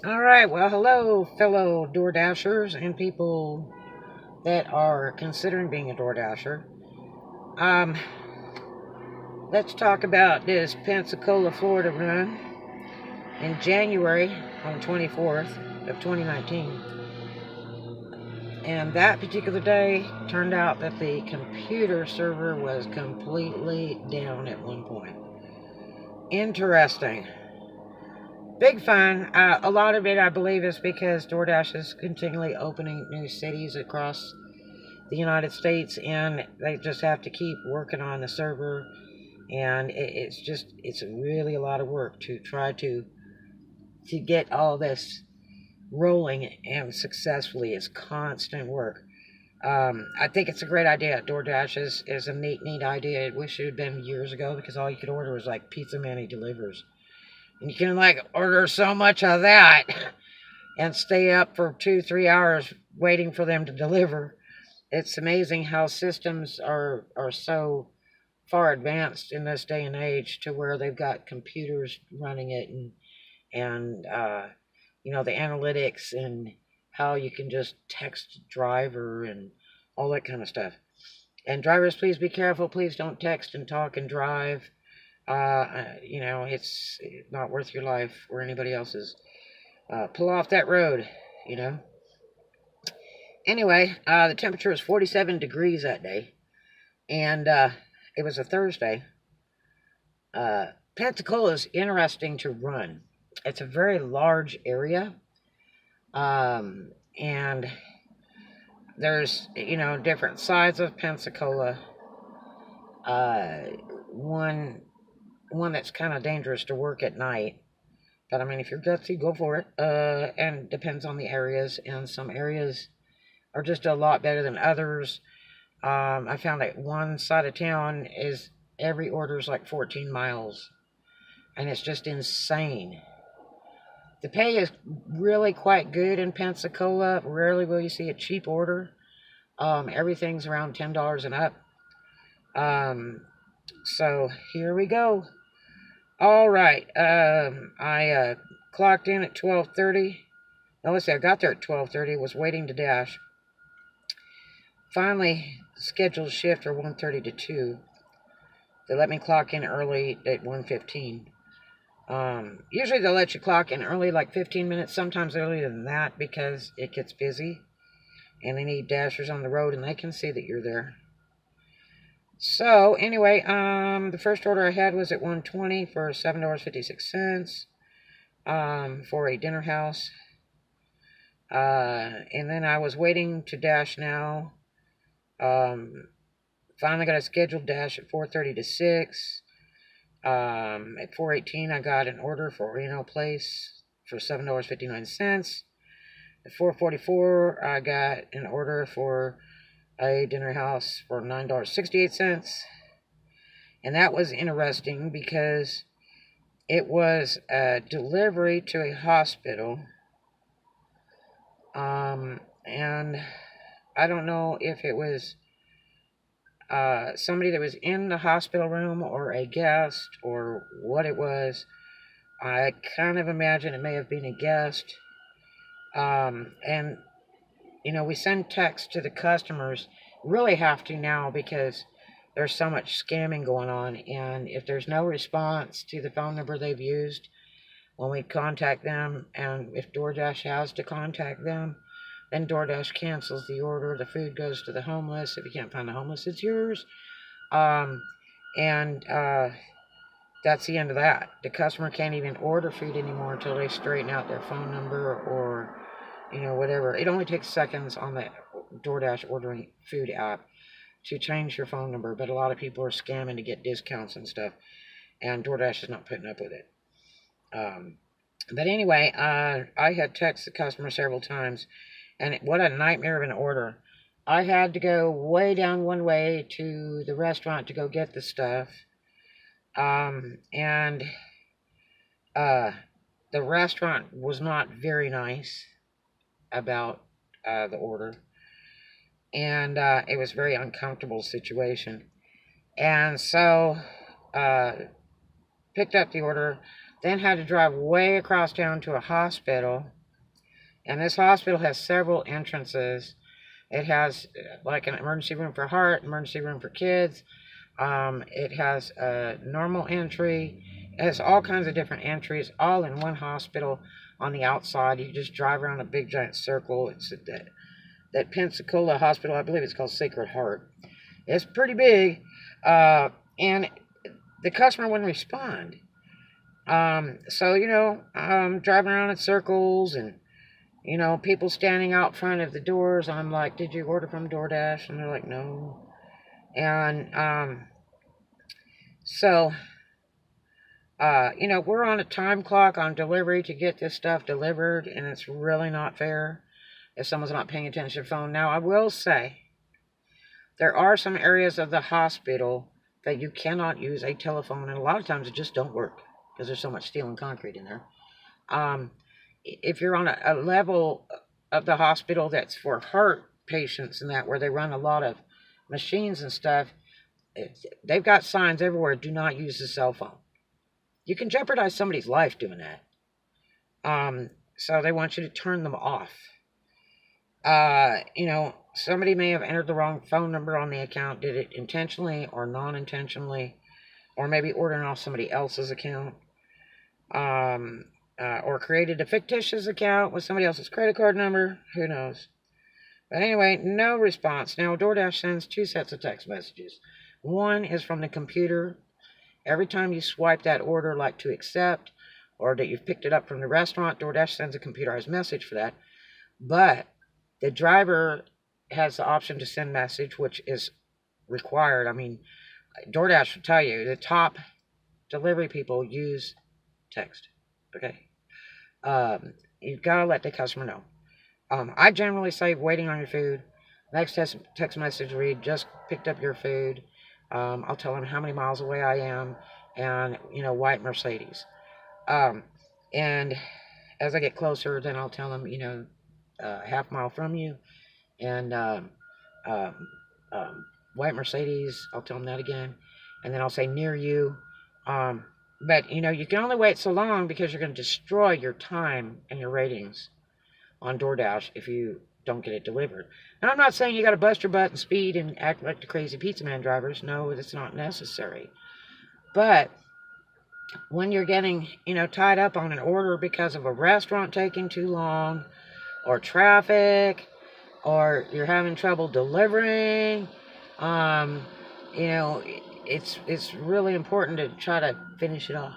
All right, well, hello, fellow DoorDashers and people that are considering being a DoorDasher. Um, let's talk about this Pensacola, Florida run in January on 24th of 2019. And that particular day turned out that the computer server was completely down at one point. Interesting. Big fun. A lot of it, I believe, is because DoorDash is continually opening new cities across the United States, and they just have to keep working on the server, and it's really a lot of work to try to get all this rolling and successfully. It's constant work. I think it's a great idea. DoorDash is a neat idea. I wish it had been years ago because all you could order was like Pizza Man He Delivers. And you can like order so much of that and stay up for 2-3 hours waiting for them to deliver. It's amazing how systems are so far advanced in this day and age to where they've got computers running it and the analytics and how you can just text driver and all that kind of stuff. And drivers, please be careful. Please don't text and talk and drive. It's not worth your life or anybody else's. Pull off that road, you know. Anyway, the temperature was 47 degrees that day, and it was a Thursday. Pensacola is interesting to run. It's a very large area, and there's different sides of Pensacola. One that's kind of dangerous to work at night. But I mean, if you're gutsy, go for it. And depends on the areas, and some areas are just a lot better than others. I found that one side of town is every order is like 14 miles, and it's just insane. The pay is really quite good in Pensacola. Rarely will you see a cheap order. Everything's around $10 and up. So here we go. All right. I clocked in at 12:30. No, let's see. I got there at 12:30. Was waiting to dash. Finally, scheduled shift for 1:30 to 2. They let me clock in early at 1:15. Usually they'll let you clock in early, like 15 minutes, sometimes earlier than that, because it gets busy and they need dashers on the road and they can see that you're there. So anyway, the first order I had was at 1:20 for $7.56 for a dinner house. And then I was waiting to dash now. Finally got a scheduled dash at 4:30 to 6. At 4:18 I got an order for Reno Place for $7.59. At 4:44 I got an order for a dinner house for $9.68. And that was interesting because it was a delivery to a hospital. And I don't know if it was somebody that was in the hospital room or a guest or what it was. I kind of imagine it may have been a guest. And we send text to the customers. Really have to now because there's so much scamming going on. And if there's no response to the phone number they've used when we contact them, and if DoorDash has to contact them, then DoorDash cancels the order. The food goes to the homeless. If you can't find the homeless, it's yours. And that's the end of that. The customer can't even order food anymore until they straighten out their phone number or whatever. It only takes seconds on the DoorDash ordering food app to change your phone number, but a lot of people are scamming to get discounts and stuff, and DoorDash is not putting up with it. But anyway, I had texted the customer several times, and what a nightmare of an order. I had to go way down one way to the restaurant to go get the stuff, and the restaurant was not very nice about the order, and it was a very uncomfortable situation. And so picked up the order. Then had to drive way across town to a hospital. And this hospital has several entrances. It has like an emergency room for heart, emergency room for kids. It has a normal entry. It has all kinds of different entries, all in one hospital on the outside. You just drive around a big giant circle. It's that Pensacola hospital, I believe it's called Sacred Heart. It's pretty big, and the customer wouldn't respond. So, driving around in circles and, people standing out front of the doors. I'm like, did you order from DoorDash? And they're like, no. And, so, we're on a time clock on delivery to get this stuff delivered, and it's really not fair if someone's not paying attention to their phone. Now, I will say, there are some areas of the hospital that you cannot use a telephone, and a lot of times it just don't work because there's so much steel and concrete in there. If you're on a level of the hospital that's for heart patients and that, where they run a lot of machines and stuff, they've got signs everywhere, do not use the cell phone. You can jeopardize somebody's life doing that. So they want you to turn them off. Somebody may have entered the wrong phone number on the account, did it intentionally or non-intentionally, or maybe ordering off somebody else's account, or created a fictitious account with somebody else's credit card number. Who knows? But anyway, no response. Now, DoorDash sends 2 sets of text messages. One is from the computer. Every time you swipe that order, like to accept, or that you've picked it up from the restaurant, DoorDash sends a computerized message for that. But the driver has the option to send message, which is required. I mean, DoorDash will tell you the top delivery people use text. Okay. You've got to let the customer know. I generally say waiting on your food. Next text message read, just picked up your food. I'll tell them how many miles away I am, and, white Mercedes. And as I get closer, then I'll tell them, half mile from you, and white Mercedes. I'll tell them that again, and then I'll say near you. But you can only wait so long because you're going to destroy your time and your ratings on DoorDash if you don't get it delivered. And I'm not saying you got to bust your butt and speed and act like the crazy pizza man drivers. No, it's not necessary. But when you're getting, tied up on an order because of a restaurant taking too long, or traffic, or you're having trouble delivering, it's really important to try to finish it off.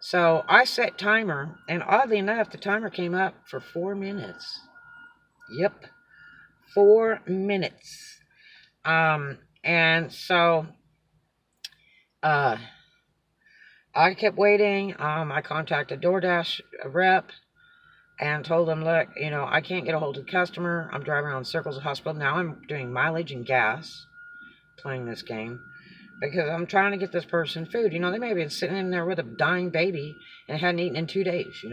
So I set timer, and oddly enough, the timer came up for 4 minutes. Yep, 4 minutes. And so I kept waiting. I contacted DoorDash rep and told them, look, I can't get a hold of the customer. I'm driving around circles of hospital. Now I'm doing mileage and gas playing this game, because I'm trying to get this person food. They may have been sitting in there with a dying baby and hadn't eaten in 2 days,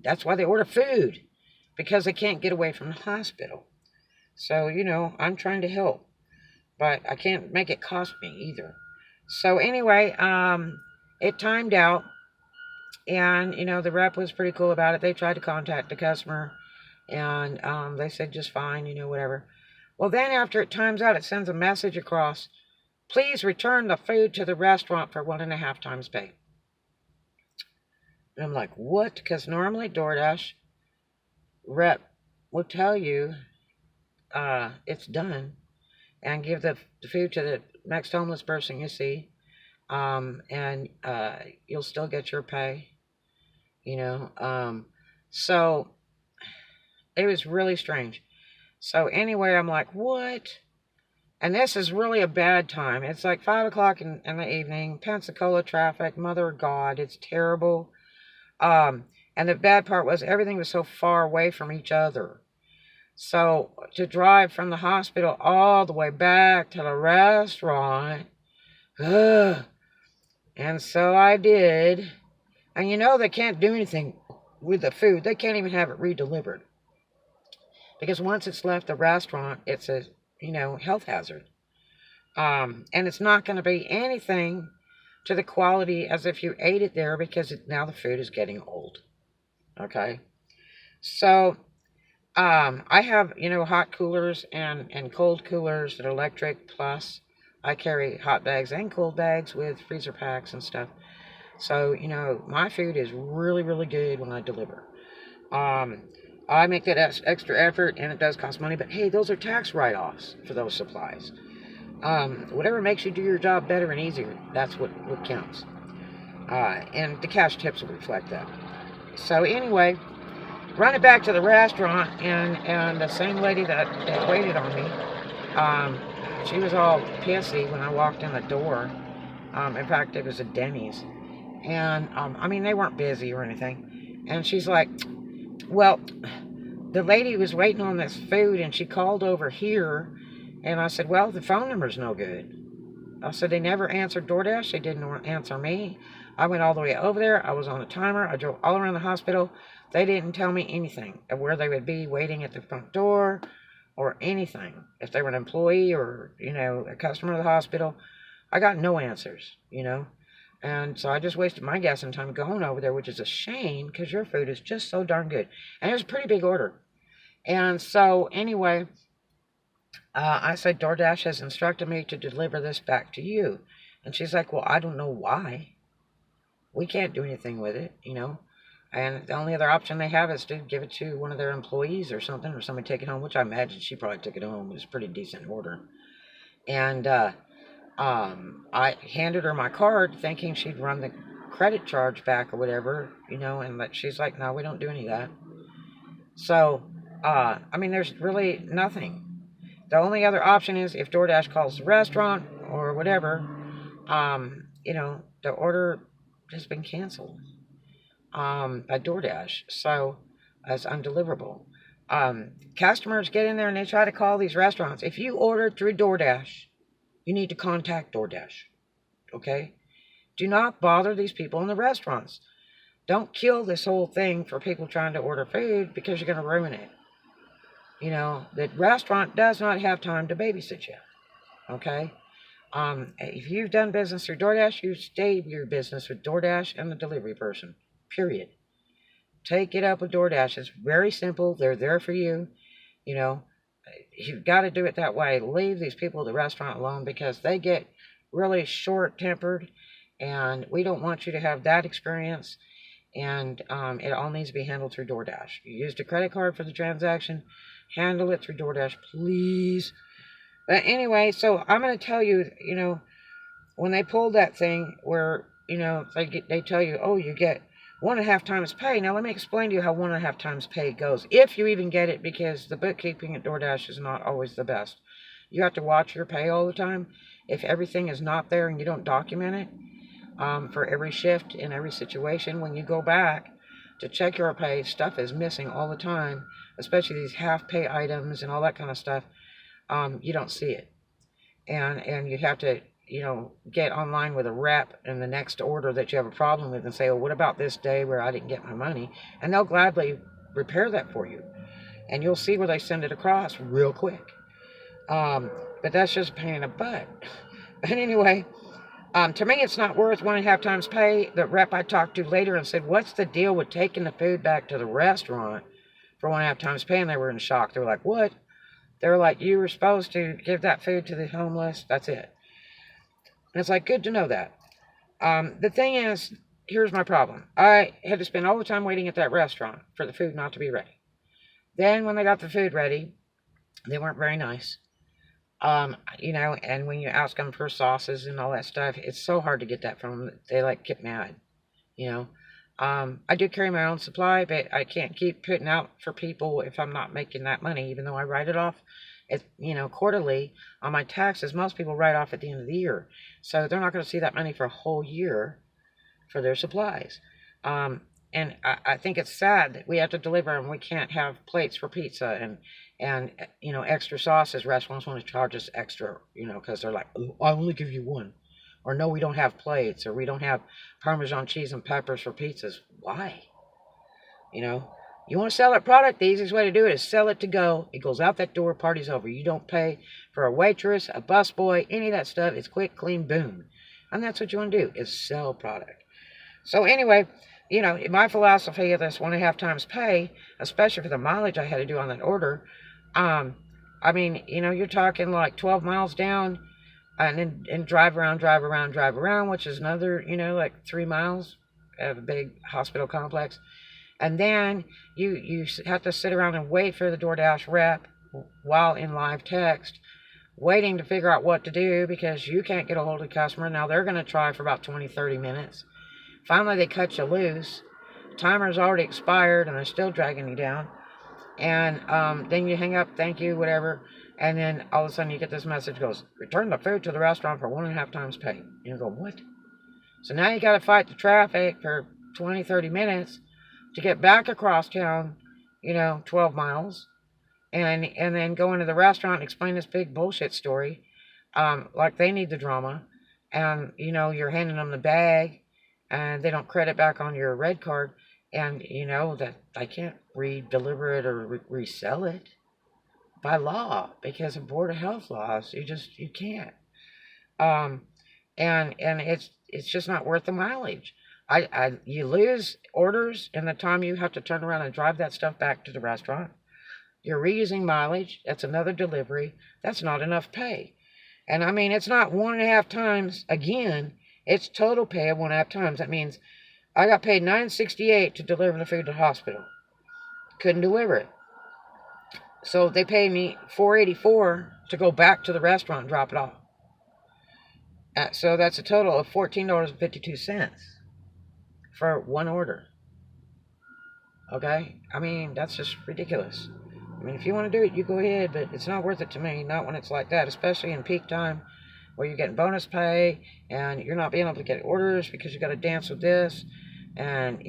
That's why they order food, because they can't get away from the hospital. So, I'm trying to help, but I can't make it cost me either. So anyway, it timed out, and, the rep was pretty cool about it. They tried to contact the customer, and they said just fine, whatever. Well, then after it times out, it sends a message across: please return the food to the restaurant for 1.5 times pay. And I'm like, what? Because normally DoorDash rep will tell you it's done, and give the food to the next homeless person you see, and you'll still get your pay, So it was really strange. So anyway, I'm like, what? And this is really a bad time. It's like 5 o'clock in the evening. Pensacola traffic, mother of God, it's terrible. And the bad part was everything was so far away from each other. So to drive from the hospital all the way back to the restaurant, ugh. And so I did. And they can't do anything with the food. They can't even have it redelivered, because once it's left the restaurant, it's a health hazard. And it's not going to be anything to the quality as if you ate it there, because now the food is getting old. Okay, so I have, hot coolers and cold coolers that are electric. Plus, I carry hot bags and cold bags with freezer packs and stuff. So, my food is really, really good when I deliver. Um, I make that extra effort, and it does cost money. But hey, those are tax write-offs for those supplies. Whatever makes you do your job better and easier, that's what counts. And the cash tips will reflect that. So anyway, running back to the restaurant, and the same lady that waited on me, she was all pissy when I walked in the door. In fact, it was a Denny's, and I mean, they weren't busy or anything. And she's like, "Well, the lady was waiting on this food, and she called over here." And I said, "Well, the phone number's no good." I said, "They never answered DoorDash. They didn't answer me. I went all the way over there. I was on a timer. I drove all around the hospital. They didn't tell me anything of where they would be waiting at the front door or anything. If they were an employee or, a customer of the hospital, I got no answers. And so I just wasted my gas and time going over there, which is a shame because your food is just so darn good. And it was a pretty big order. And so anyway, I said, DoorDash has instructed me to deliver this back to you. And she's like, "Well, I don't know why. We can't do anything with it. And the only other option they have is to give it to one of their employees or something, or somebody take it home," which I imagine she probably took it home. It was a pretty decent order. And I handed her my card thinking she'd run the credit charge back or whatever, and she's like, "No, we don't do any of that." So, I mean, there's really nothing. The only other option is if DoorDash calls the restaurant or whatever, the order has been canceled by DoorDash, so it's undeliverable. Customers get in there and they try to call these restaurants. If you order through DoorDash, you need to contact DoorDash, okay? Do not bother these people in the restaurants. Don't kill this whole thing for people trying to order food because you're going to ruin it. The restaurant does not have time to babysit you, okay? If you've done business through DoorDash, you stay your business with DoorDash and the delivery person, period. Take it up with DoorDash. It's very simple. They're there for you. You've got to do it that way. Leave these people at the restaurant alone because they get really short-tempered, and we don't want you to have that experience. And it all needs to be handled through DoorDash. You used a credit card for the transaction. Handle it through DoorDash, please. But anyway, so I'm going to tell you, when they pulled that thing where, they tell you, "Oh, you get 1.5 times pay." Now, let me explain to you how 1.5 times pay goes, if you even get it, because the bookkeeping at DoorDash is not always the best. You have to watch your pay all the time. If everything is not there and you don't document it for every shift in every situation, when you go back to check your pay, stuff is missing all the time, especially these half pay items and all that kind of stuff. You don't see it. And you have to, get online with a rep in the next order that you have a problem with and say, "Oh, what about this day where I didn't get my money?" And they'll gladly repair that for you. And you'll see where they send it across real quick. But that's just a pain in the butt. But anyway, to me, it's not worth 1.5 times pay. The rep I talked to later and said, "What's the deal with taking the food back to the restaurant for 1.5 times pay?" And they were in shock. They were like, "What?" They were like, "You were supposed to give that food to the homeless. That's it." And it's like, good to know that. The thing is, here's my problem. I had to spend all the time waiting at that restaurant for the food not to be ready. Then when they got the food ready, they weren't very nice. And when you ask them for sauces and all that stuff, it's so hard to get that from them. They get mad, I do carry my own supply, but I can't keep putting out for people if I'm not making that money, even though I write it off, quarterly on my taxes. Most people write off at the end of the year. So they're not going to see that money for a whole year for their supplies. And I think it's sad that we have to deliver and we can't have plates for pizza and extra sauces. Restaurants want to charge us extra, because they're like, "Oh, I only give you one." Or, "No, we don't have plates," or, "We don't have Parmesan cheese and peppers for pizzas." Why? You want to sell that product, the easiest way to do it is sell it to go. It goes out that door, party's over. You don't pay for a waitress, a busboy, any of that stuff. It's quick, clean, boom. And that's what you want to do, is sell product. So anyway, my philosophy of this 1.5 times pay, especially for the mileage I had to do on that order, I mean, you're talking like 12 miles down, and drive around, which is another, like 3 miles of a big hospital complex. And then you have to sit around and wait for the DoorDash rep while in live text, waiting to figure out what to do because you can't get a hold of the customer. Now they're going to try for about 20, 30 minutes. Finally, they cut you loose. Timer's already expired and they're still dragging you down. And then you hang up, thank you, whatever. And then all of a sudden you get this message goes, return the food to the restaurant for 1.5 times pay. And you go, what? So now you got to fight the traffic for 20, 30 minutes to get back across town, 12 miles. And then go into the restaurant and explain this big bullshit story. Like they need the drama. And, you're handing them the bag. And they don't credit back on your red card. And that I can't deliver it or resell it by law because of Board of Health laws. You can't. And it's just not worth the mileage. You lose orders in the time you have to turn around and drive that stuff back to the restaurant. You're reusing mileage. That's another delivery. That's not enough pay. And I mean, it's not 1.5 times again. It's total pay of 1.5 times. That means I got paid $9.68 to deliver the food to the hospital. Couldn't deliver it. So they paid me $4.84 to go back to the restaurant and drop it off. So that's a total of $14.52 for one order. Okay? I mean, that's just ridiculous. I mean, if you want to do it, you go ahead, but it's not worth it to me, not when it's like that, especially in peak time where you're getting bonus pay and you're not being able to get orders because you got to dance with this. And,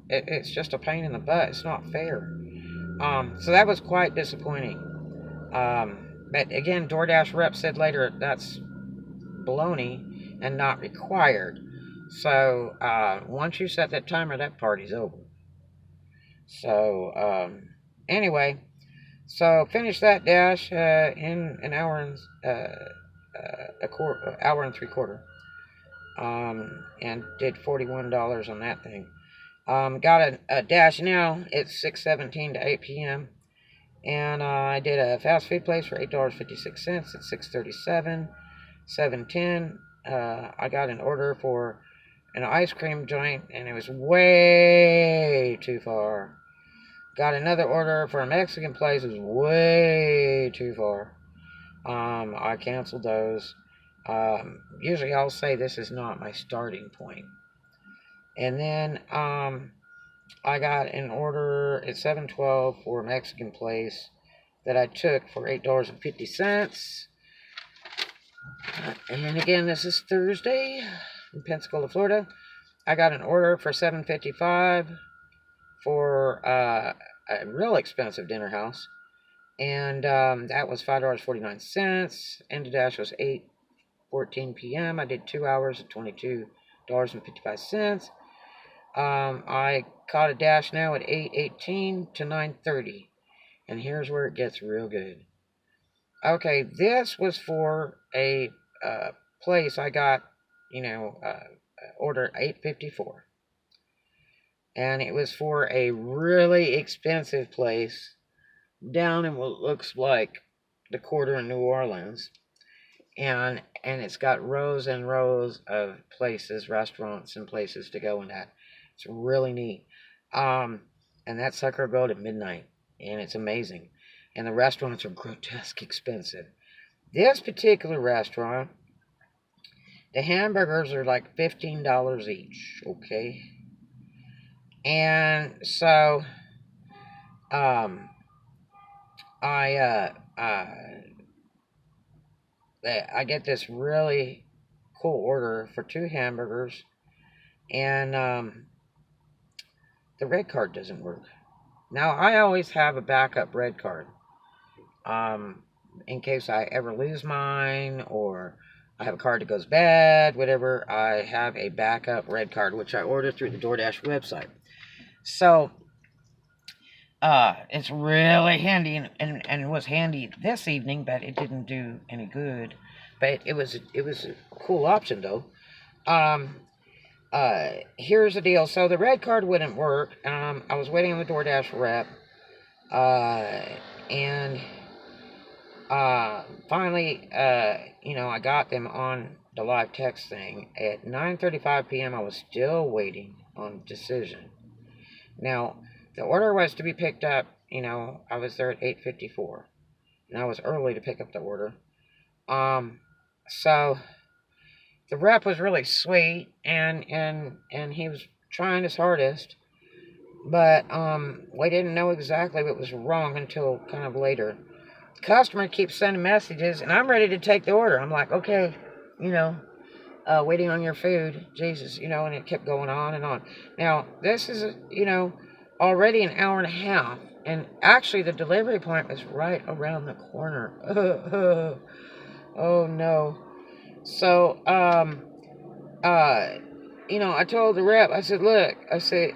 it's just a pain in the butt. It's not fair. So that was quite disappointing. But again, DoorDash rep said later that's baloney and not required. So once you set that timer, that party's over. So anyway, so finished that dash in an hour and hour and 3/4. And did $41 on that thing. Got a dash now. It's 6:17 to 8 p.m. And I did a fast food place for $8.56 at 6:37. 7:10. I got an order for an ice cream joint, and it was way too far. Got another order for a Mexican place. It was way too far. I canceled those. Usually I'll say this is not my starting point. And then I got an order at 7:12 for a Mexican place that I took for $8.50. And again, this is Thursday in Pensacola, Florida. I got an order for $7.55 for a real expensive dinner house. And that was $5.49. End of dash was 8:14 p.m. I did 2 hours at $22.55. I caught a dash now at 8:18 to 9:30. And here's where it gets real good. Okay, this was for a place I got, order 854. And it was for a really expensive place down in what looks like the quarter in New Orleans. And it's got rows and rows of places, restaurants and places to go in that. It's really neat. And that sucker will go to midnight. And it's amazing. And the restaurants are grotesque expensive. This particular restaurant, the hamburgers are like $15 each, okay? And so, I get this really cool order for 2 hamburgers, and the red card doesn't work. Now, I always have a backup red card. In case I ever lose mine, or I have a card that goes bad, whatever, I have a backup red card, which I ordered through the DoorDash website. So, it's really handy, and it was handy this evening, but it didn't do any good. But it was a cool option, though. Um, Here's the deal. So the red card wouldn't work. I was waiting on the DoorDash rep. And finally, I got them on the live text thing. At 9:35 p.m., I was still waiting on decision. Now, the order was to be picked up. I was there at 8:54, and I was early to pick up the order. So the rep was really sweet, and he was trying his hardest, but we didn't know exactly what was wrong until kind of later. The customer keeps sending messages, and I'm ready to take the order. I'm like, okay, you know, waiting on your food, Jesus, and it kept going on and on. Now, this is, already an hour and a half, and actually the delivery point was right around the corner. Oh no. So, I told the rep, I said, look, I said,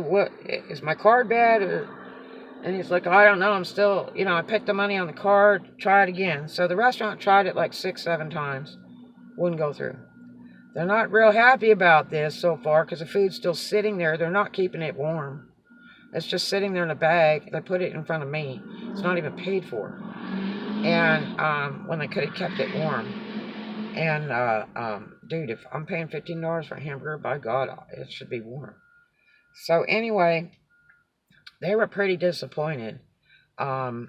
what, is my card bad? And he's like, I don't know, I'm still, I picked the money on the card, try it again. So the restaurant tried it like 6, 7 times, wouldn't go through. They're not real happy about this so far because the food's still sitting there. They're not keeping it warm. It's just sitting there in a bag. They put it in front of me. It's not even paid for. And when they could have kept it warm. And dude, if I'm paying $15 for a hamburger, by God, it should be warm. So anyway, they were pretty disappointed. And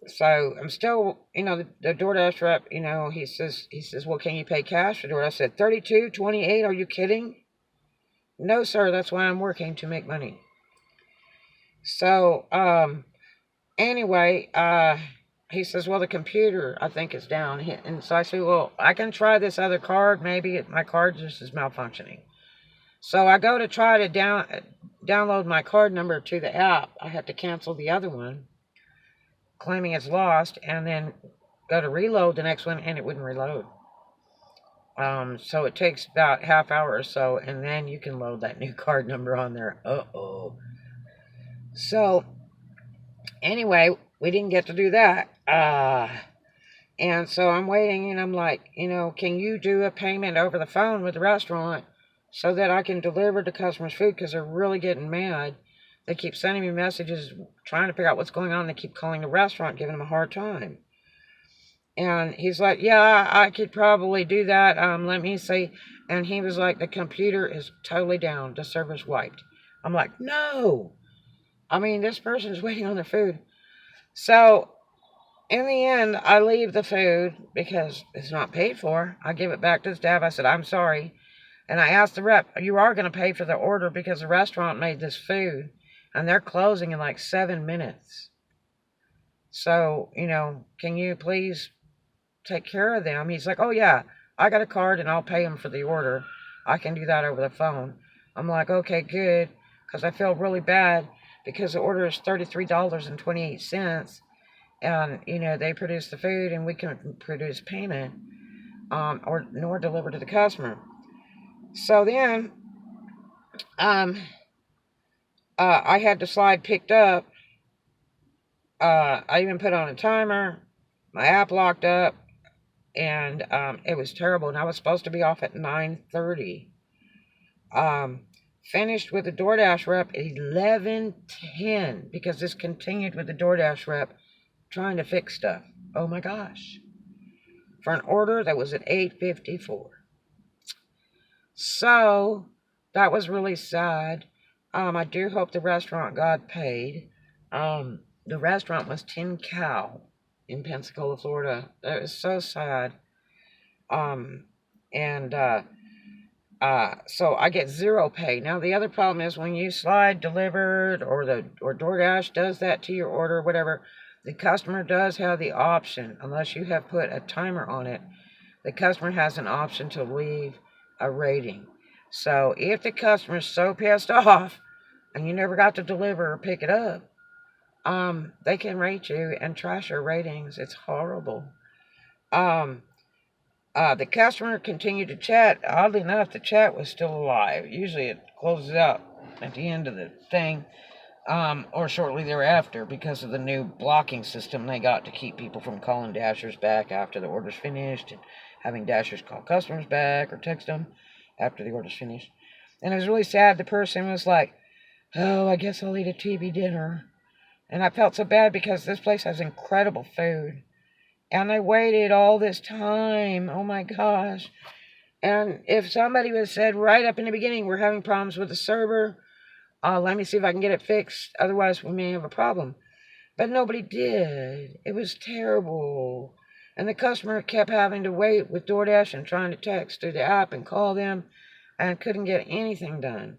so I'm still, the DoorDash rep, he says, well, can you pay cash for DoorDash? I said, 32.28. Are you kidding? No, sir. That's why I'm working, to make money. So anyway, he says, well, the computer, I think, is down. And so I said, well, I can try this other card. Maybe my card just is malfunctioning. So I go to try to download my card number to the app. I have to cancel the other one, claiming it's lost, and then go to reload the next one, and it wouldn't reload. So it takes about half hour or so, and then you can load that new card number on there. Uh-oh. So anyway, we didn't get to do that. And so I'm waiting, and I'm like, can you do a payment over the phone with the restaurant so that I can deliver the customer's food, because they're really getting mad. They keep sending me messages trying to figure out what's going on. They keep calling the restaurant, giving them a hard time. And he's like, yeah, I could probably do that. Let me see. And he was like, the computer is totally down. The server's wiped. I'm like, no. I mean, this person's waiting on their food. So in the end, I leave the food because it's not paid for. I give it back to the staff. I said, I'm sorry. And I asked the rep, you are going to pay for the order because the restaurant made this food, and they're closing in like 7 minutes. So, can you please take care of them? He's like, oh yeah, I got a card and I'll pay them for the order. I can do that over the phone. I'm like, okay, good, because I feel really bad because the order is $33.28, and they produce the food and we can produce payment, nor deliver to the customer. So then, I had the slide picked up. I even put on a timer. My app locked up, and it was terrible. And I was supposed to be off at 9:30. Finished with the DoorDash rep at 11:10 because this continued with the DoorDash rep trying to fix stuff. Oh my gosh! For an order that was at 8:54. So that was really sad. I do hope the restaurant got paid. The restaurant was Tin Cow in Pensacola, Florida. That was so sad. And so I get zero pay. Now the other problem is when you slide delivered or DoorDash does that to your order, whatever, the customer does have the option, unless you have put a timer on it, the customer has an option to leave a rating. So if the customer's so pissed off and you never got to deliver or pick it up, they can rate you and trash your ratings. It's horrible. The customer continued to chat. Oddly enough, the chat was still alive. Usually it closes out at the end of the thing, or shortly thereafter, because of the new blocking system they got to keep people from calling Dashers back after the order's finished and having dashers call customers back or text them after the order's finished. And it was really sad. The person was like, oh, I guess I'll eat a TV dinner. And I felt so bad because this place has incredible food. And I waited all this time. Oh my gosh. And if somebody would have said right up in the beginning, we're having problems with the server, let me see if I can get it fixed. Otherwise, we may have a problem. But nobody did. It was terrible. And the customer kept having to wait with DoorDash and trying to text through the app and call them and couldn't get anything done.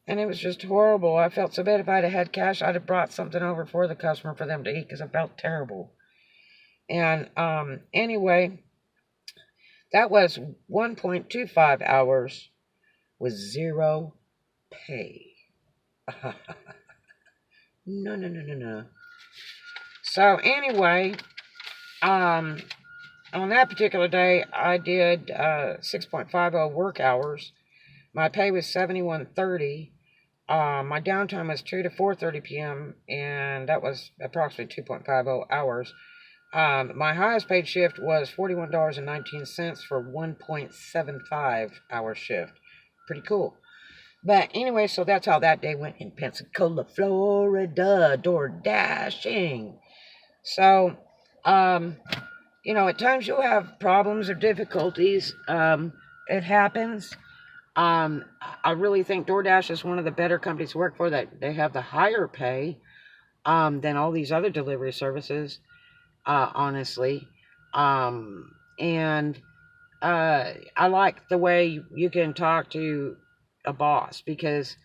And it was just horrible. I felt so bad. If I'd have had cash, I'd have brought something over for the customer for them to eat because I felt terrible. And anyway, that was 1.25 hours with zero pay. No. So anyway, on that particular day, I did 6.50 work hours. My pay was $71.30. My downtime was 2 to 4:30 p.m. and that was approximately 2.50 hours. My highest paid shift was $41.19 for 1.75 hour shift. Pretty cool. But anyway, so that's how that day went in Pensacola, Florida, door dashing. So, at times you'll have problems or difficulties. It happens. I really think DoorDash is one of the better companies to work for, that they have the higher pay than all these other delivery services, honestly. And I like the way you can talk to a boss, because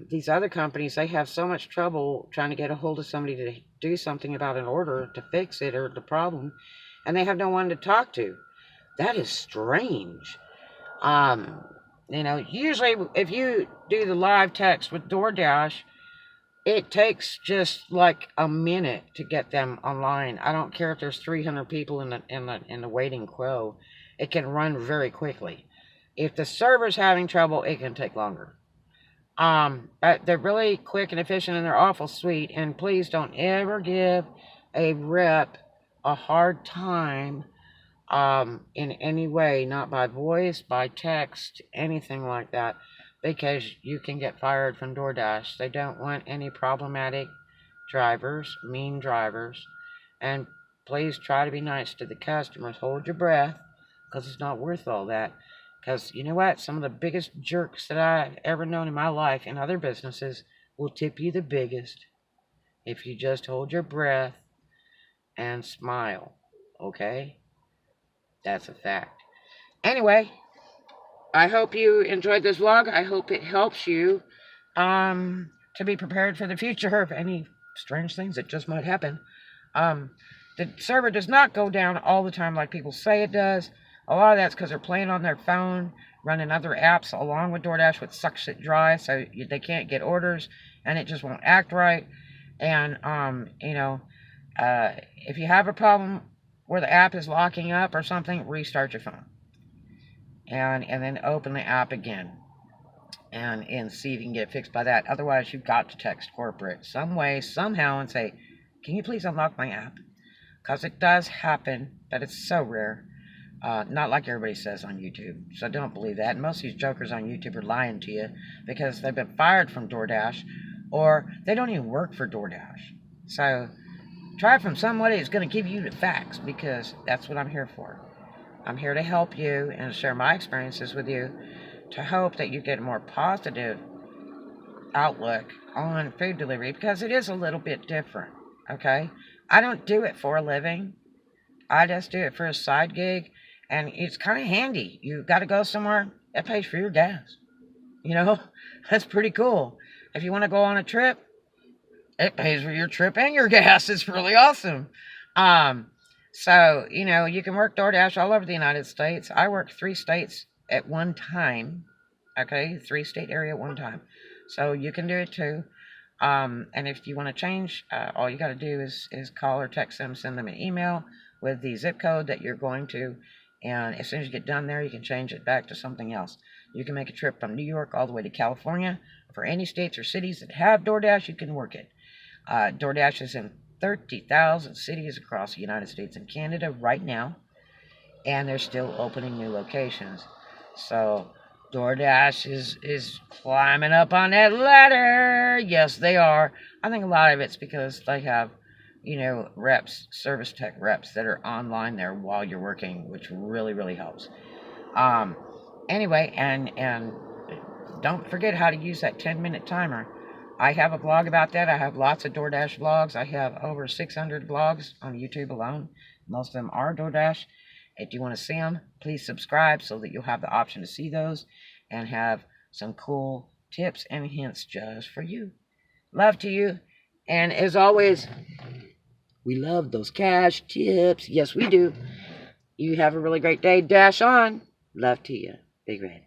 these other companies, they have so much trouble trying to get a hold of somebody to do something about an order, to fix it or the problem, and they have no one to talk to. That is strange. Usually if you do the live text with DoorDash, it takes just like a minute to get them online. I don't care if there's 300 people in the waiting queue. It can run very quickly. If the server's having trouble, it can take longer. But they're really quick and efficient, and they're awful sweet. And please don't ever give a rep a hard time in any way, not by voice, by text, anything like that, because you can get fired from DoorDash. They don't want any problematic drivers, mean drivers. And please try to be nice to the customers. Hold your breath, because it's not worth all that. Because you know what? Some of the biggest jerks that I've ever known in my life in other businesses will tip you the biggest if you just hold your breath and smile. Okay? That's a fact. Anyway, I hope you enjoyed this vlog. I hope it helps you to be prepared for the future of any strange things that just might happen. The server does not go down all the time like people say it does. A lot of that's because they're playing on their phone, running other apps along with DoorDash, which sucks it dry, so they can't get orders, and it just won't act right. And, if you have a problem where the app is locking up or something, restart your phone. And then open the app again. And see if you can get it fixed by that. Otherwise, you've got to text corporate some way, somehow, and say, can you please unlock my app? Because it does happen, but it's so rare. Not like everybody says on YouTube. So don't believe that. And most of these jokers on YouTube are lying to you because they've been fired from DoorDash, or they don't even work for DoorDash. So try from somebody who's going to give you the facts, because that's what I'm here for. I'm here to help you and share my experiences with you, to hope that you get a more positive outlook on food delivery, because it is a little bit different, okay? I don't do it for a living. I just do it for a side gig, and it's kind of handy. You've got to go somewhere, that pays for your gas. That's pretty cool. If you want to go on a trip, it pays for your trip and your gas. It's really awesome. So, you can work DoorDash all over the United States. I work 3 states at one time. Okay, 3-state area at one time. So you can do it too. And if you want to change, all you got to do is call or text them, send them an email with the zip code that you're going to. And as soon as you get done there, you can change it back to something else. You can make a trip from New York all the way to California. For any states or cities that have DoorDash, you can work it. DoorDash is in 30,000 cities across the United States and Canada right now. and they're still opening new locations. So DoorDash is climbing up on that ladder. Yes, they are. I think a lot of it's because they have, reps, service tech reps that are online there while you're working, which really, really helps. Um, anyway, and don't forget how to use that 10-minute timer. I have a blog about that. I have lots of DoorDash vlogs. I have over 600 vlogs on YouTube alone. Most of them are DoorDash. If you want to see them, please subscribe so that you'll have the option to see those and have some cool tips and hints just for you. Love to you. And as always, we love those cash tips. Yes, we do. You have a really great day. Dash on. Love to you. Big Red.